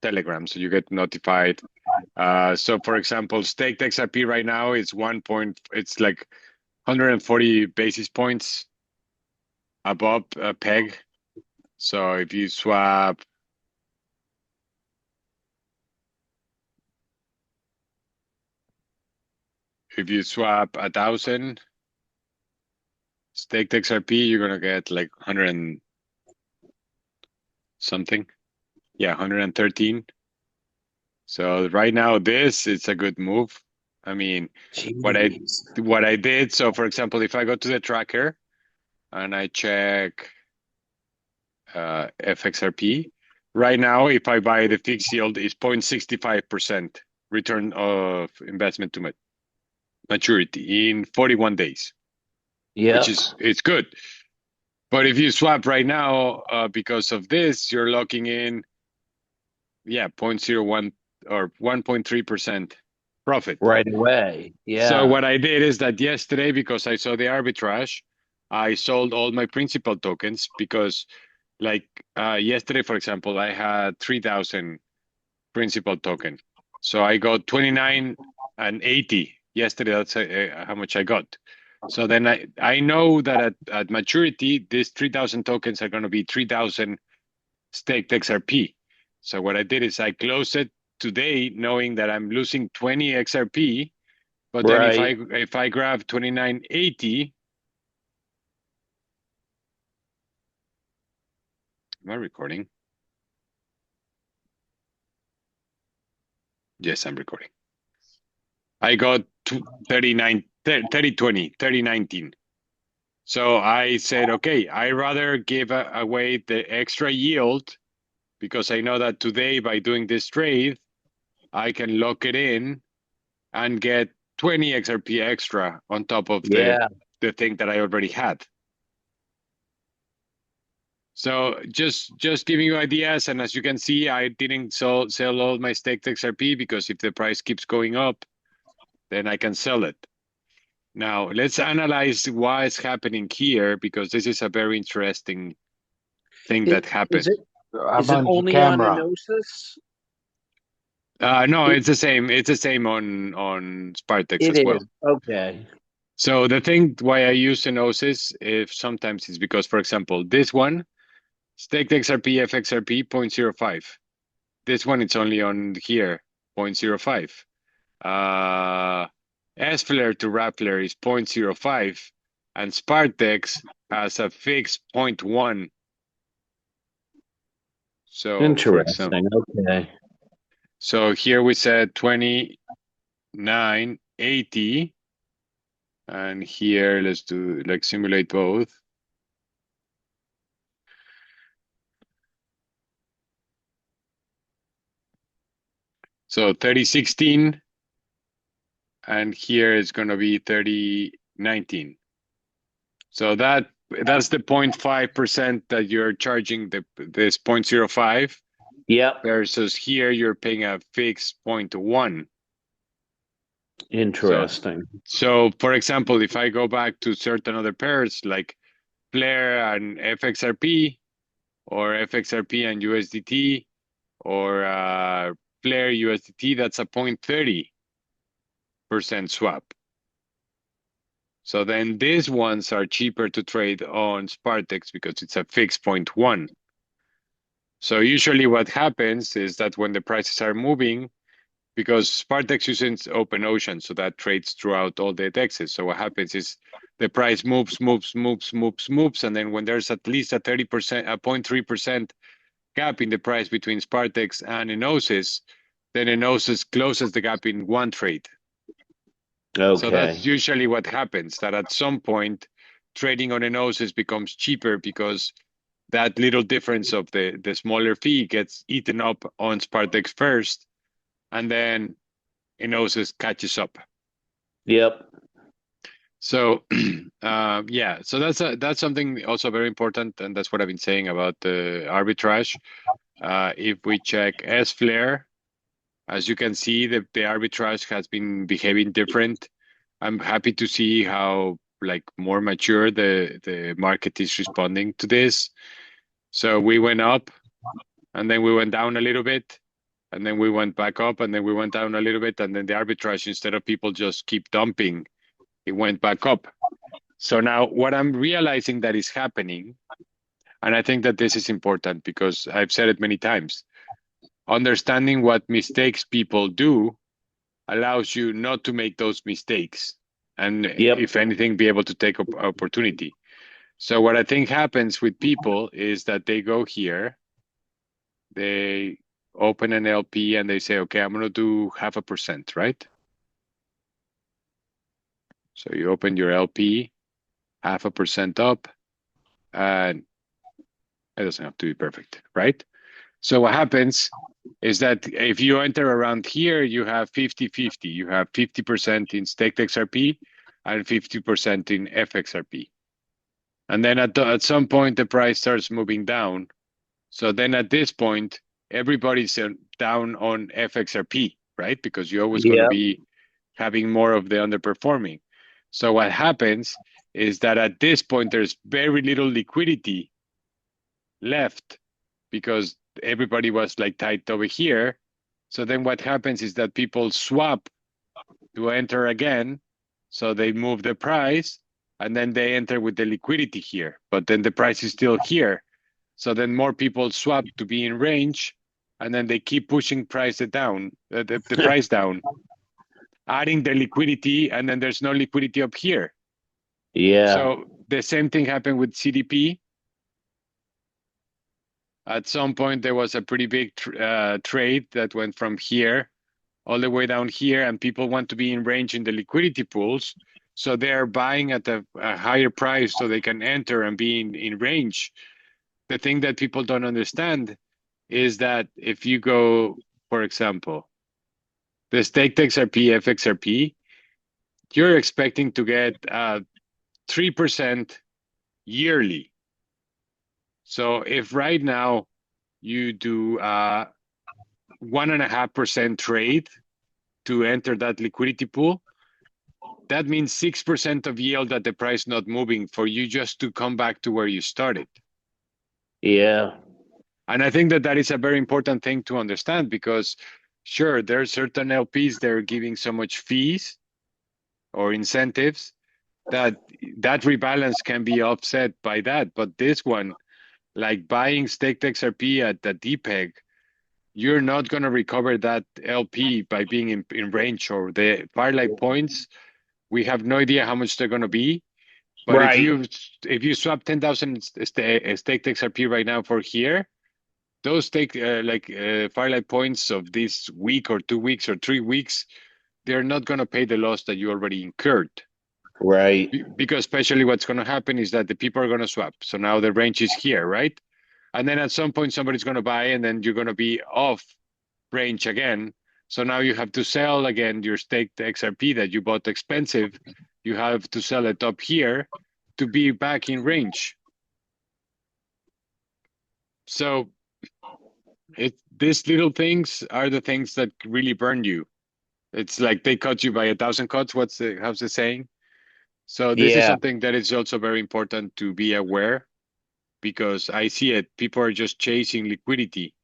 Telegram, so you get notified. So for example, Staked XRP right now is it's like 140 basis points above peg. So if you swap if you swap 1,000 Staked XRP, you're gonna get like 100 and something. Yeah, 113. So right now this is a good move. I mean, what I did, so for example, if I go to the tracker and I check FXRP, right now if I buy the fixed yield is 0.65% return of investment to maturity in 41 days. Yeah. Which is it's good. But if you swap right now, because of this, you're locking in 0.01 or 1.3% profit. Right away. Yeah. So what I did is that yesterday, because I saw the arbitrage, I sold all my principal tokens because like yesterday, for example, I had 3,000 principal token. So I got 29 and 80 yesterday. That's how much I got. So then I know that at maturity, these 3,000 tokens are going to be 3,000 staked XRP. So what I did is I closed it today knowing that I'm losing 20 XRP. But then if I grab 2980, am I recording? Yes, I'm recording. I got 3019. So I said, okay, I rather give away the extra yield because I know that today by doing this trade, I can lock it in and get 20 XRP extra on top of the thing that I already had. So just giving you ideas, and as you can see, I didn't sell all my staked XRP because if the price keeps going up, then I can sell it. Now let's analyze why it's happening here because this is a very interesting thing that happened. Is it only on Enosis? No, it's the same. It's the same on SparkDEX as well. Okay. So the thing why I use Enosys if sometimes is because, for example, this one, Staked XRP, FXRP 0.05. This one, it's only on here, 0.05. S-Flare to Rappler is 0.05, and SparkDEX has a fixed 0.1. So, for example, okay. So here we said 2980, and here let's do like simulate both. So 3016, and here it's going to be 3019. So that's the 0.5% that you're charging this 0.05. Yep. Versus here you're paying a fixed 0.1. Interesting. So for example, if I go back to certain other pairs like Flare and FXRP, or FXRP and USDT, or Flare USDT, that's a 0.30% swap. So then these ones are cheaper to trade on SparkDEX because it's a fixed 0.1. So usually what happens is that when the prices are moving, because SparkDEX uses open ocean, so that trades throughout all the dexes. So what happens is the price moves, and then when there's at least a 30%, a 0.3% gap in the price between SparkDEX and Enosys, then Enosys closes the gap in one trade. Okay. So that's usually what happens, that at some point, trading on Enosys becomes cheaper because that little difference of the smaller fee gets eaten up on SparkDEX first, and then Enosys catches up. Yep. So so that's something also very important, and that's what I've been saying about the arbitrage. If we check S-Flare, as you can see, the arbitrage has been behaving different. I'm happy to see how like more mature the market is responding to this. So we went up, and then we went down a little bit, and then we went back up, and then we went down a little bit, and then the arbitrage, instead of people just keep dumping, it went back up. So now what I'm realizing that is happening, and I think that this is important because I've said it many times, understanding what mistakes people do allows you not to make those mistakes, and Yep. if anything, be able to take opportunity. So what I think happens with people is that they go here, they open an LP, and they say, okay, I'm going to do 0.5%, right? So you open your LP, 0.5% up, and it doesn't have to be perfect, right? So what happens is that if you enter around here, you have 50-50. You have 50% in Staked XRP and 50% in FXRP. And then at some point, the price starts moving down. So then at this point, everybody's down on FXRP, right? Because you're always going to Yep. be having more of the underperforming. So what happens is that at this point, there's very little liquidity left because everybody was like tight over here. So then what happens is that people swap to enter again. So they move the price, and then they enter with the liquidity here, but then the price is still here. So then more people swap to be in range, and then they keep pushing price down, the price down, adding the liquidity, and then there's no liquidity up here. Yeah. So the same thing happened with CDP. At some point, there was a pretty big trade that went from here all the way down here, and people want to be in range in the liquidity pools. So they're buying at a higher price so they can enter and be in range. The thing that people don't understand is that if you go, for example, the Staked XRP, FXRP, you're expecting to get 3% yearly. So if right now you do 1.5% trade to enter that liquidity pool, that means 6% of yield at the price not moving for you just to come back to where you started. Yeah. And I think that that is a very important thing to understand because sure, there are certain LPs that are giving so much fees or incentives that rebalance can be offset by that. But this one, like buying Staked XRP at the DPEG, you're not going to recover that LP by being in range, or the Firelight points. We have no idea how much they're going to be. But Right. if you swap 10,000 Staked XRP right now for here, those Firelight points of this week or 2 weeks or 3 weeks, they're not going to pay the loss that you already incurred. Right. Because especially what's going to happen is that the people are going to swap. So now the range is here, right? And then at some point, somebody's going to buy, and then you're going to be off range again. So now you have to sell again your Staked XRP that you bought expensive. You have to sell it up here to be back in range. So these little things are the things that really burn you. It's like they cut you by 1,000 cuts. How's the saying? So this is Yeah. something that is also very important to be aware, because I see it. People are just chasing liquidity